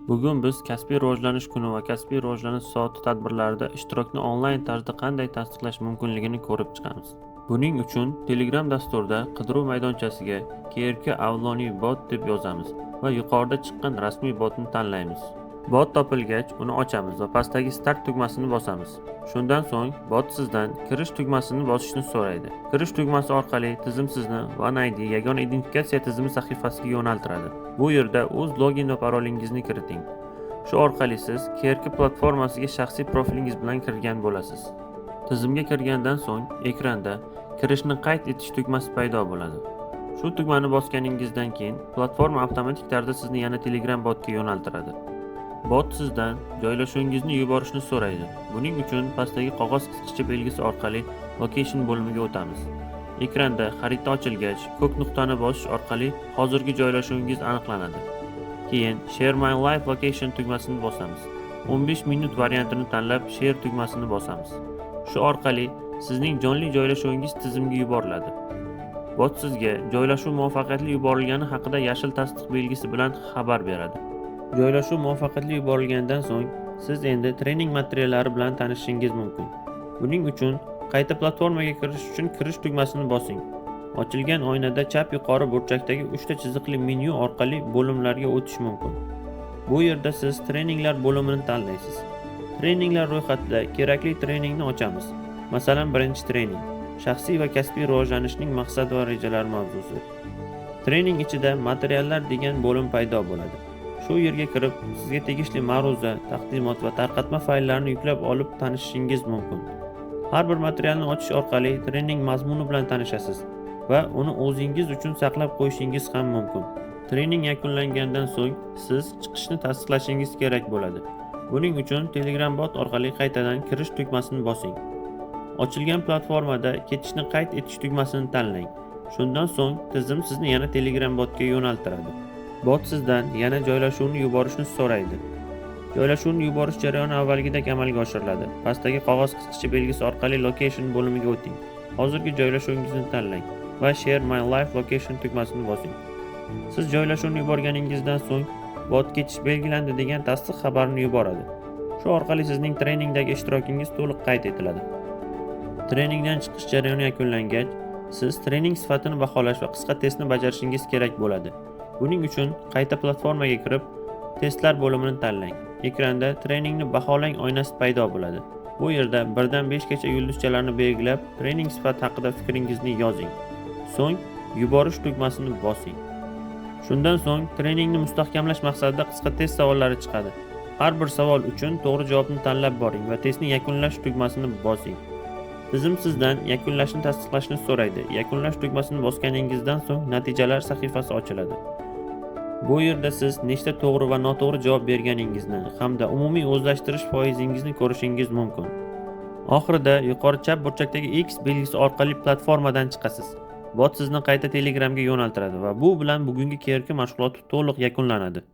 Bugun biz kasbiy rivojlanish kuni va kasbiy rivojlanish soati tadbirlarida ishtirokni onlayn tarzda qanday tasdiqlash mumkinligini ko'rib chiqamiz. Buning uchun Telegram dasturida qidiruv maydonchasiga KRK Avloniy bot deb yozamiz va yuqorida chiqqan rasmiy botni tanlaymiz. Bot topilgach, uni ochamiz va pastdagi Start tugmasini bosamiz. Shundan so'ng bot sizdan kirish tugmasini bosishni so'raydi. Kirish tugmasi orqali tizim sizni OneID yagona identifikatsiya tizimi sahifasiga yo'naltiradi. Bu yerda o'z login va parolingizni kiriting. Shu orqali siz KRK platformasiga shaxsiy profilingiz bilan kirgan bo'lasiz. Tizimga kirgandan so'ng ekranda kirishni qayd etish tugmasi paydo bo'ladi. Shu tugmani bosganingizdan keyin platforma avtomatik tarzda sizni yana Telegram botga yo'naltiradi. Bot sizdan joylashuvingizni yuborishni so'raydi. Buning uchun pastdagi qog'oz qisqicha belgisi orqali location bo'limiga o'tamiz. Ekranda xarita ochilgach, ko'k nuqtani bosish orqali hozirgi joylashuvingiz aniqlanadi. Keyin Share my live location tugmasini bosamiz. 15 minut variantini tanlab Share tugmasini bosamiz. Shu orqali sizning jonli joylashuvingiz tizimga yuboriladi. Bot sizga joylashuv muvaffaqiyatli yuborilgani haqida yashil tasdiq belgisi bilan xabar beradi. Joylashuv muvaffaqiyatli yuborilgandan so'ng siz endi trening materiallari bilan tanishishingiz mumkin. Buning uchun qayta platformaga kirish uchun kirish tugmasini bosing. Ochilgan oynada chap yuqori burchakdagi 3 ta chiziqli menyu orqali bo'limlarga o'tish mumkin. Bu yerda siz treninglar bo'limini tanlaysiz. Treninglar ro'yxatida kerakli treningni ochamiz. Masalan, birinchi trening shaxsiy va kasbiy rivojlanishning maqsadi va rejalari mavzusi. Trening ichida materiallar degan bo'lim paydo bo'ladi. Shu yerga kirib, sizga tegishli ma'ruza, taqdimot va tarqatma fayllarni yuklab olib tanishishingiz mumkin. Har bir materialni ochish orqali trening mazmuni bilan tanishasiz va uni o'zingiz uchun saqlab qo'yishingiz ham mumkin. Trening yakunlangandan so'ng siz chiqishni tasdiqlashingiz kerak bo'ladi. Buning uchun Telegram bot orqali qaytadan kirish tugmasini bosing. Ochilgan platformada ketishni qayd etish tugmasini tanlang. Shundan so'ng tizim sizni yana Telegram botga yo'naltiradi. Bot sizdan yana joylashuvni yuborishni so'raydi. Joylashuvni yuborish jarayoni avvalgidek amalga oshiriladi. Pastdagi qog'oz qisqicha belgisi orqali location bo'limiga o'ting. Hozirgi joylashuvingizni tanlang va Share my live location tugmasini bosing. Siz joylashuvni yuborganingizdan so'ng bot ketish belgilandi degan tasdiq xabarini yuboradi. Shu orqali sizning treningdagi ishtirokingiz to'liq qayd etiladi. Treningdan chiqish jarayoni yakunlangach, siz trening sifatini baholash va qisqa testni bajarishingiz kerak bo'ladi. Buning uchun qayta platformaga kirib, testlar bo'limini tanlang. Ekranda treningni baholang oynasi paydo bo'ladi. Bu yerda 1 dan 5 gacha yulduzchalarni belgilab, trening sifati haqida fikringizni yozing. So'ng yuborish tugmasini bosing. Shundan so'ng treningni mustahkamlash maqsadida qisqa test savollari chiqadi. Har bir savol uchun to'g'ri javobni tanlab boring va testni yakunlash tugmasini bosing. Tizim sizdan yakunlashni tasdiqlashni so'raydi. Yakunlash tugmasini bosganingizdan so'ng natijalar sahifasi ochiladi. Bu yerda siz nechta to'g'ri va noto'g'ri javob berganingizni hamda umumiy o'zlashtirish foizingizni ko'rishingiz mumkin. Oxirida yuqori chap burchakdagi X belgisi orqali platformadan chiqasiz. Bot sizni qayta Telegramga yo'naltiradi va bu bilan bugungi KRK mashg'uloti to'liq yakunlanadi.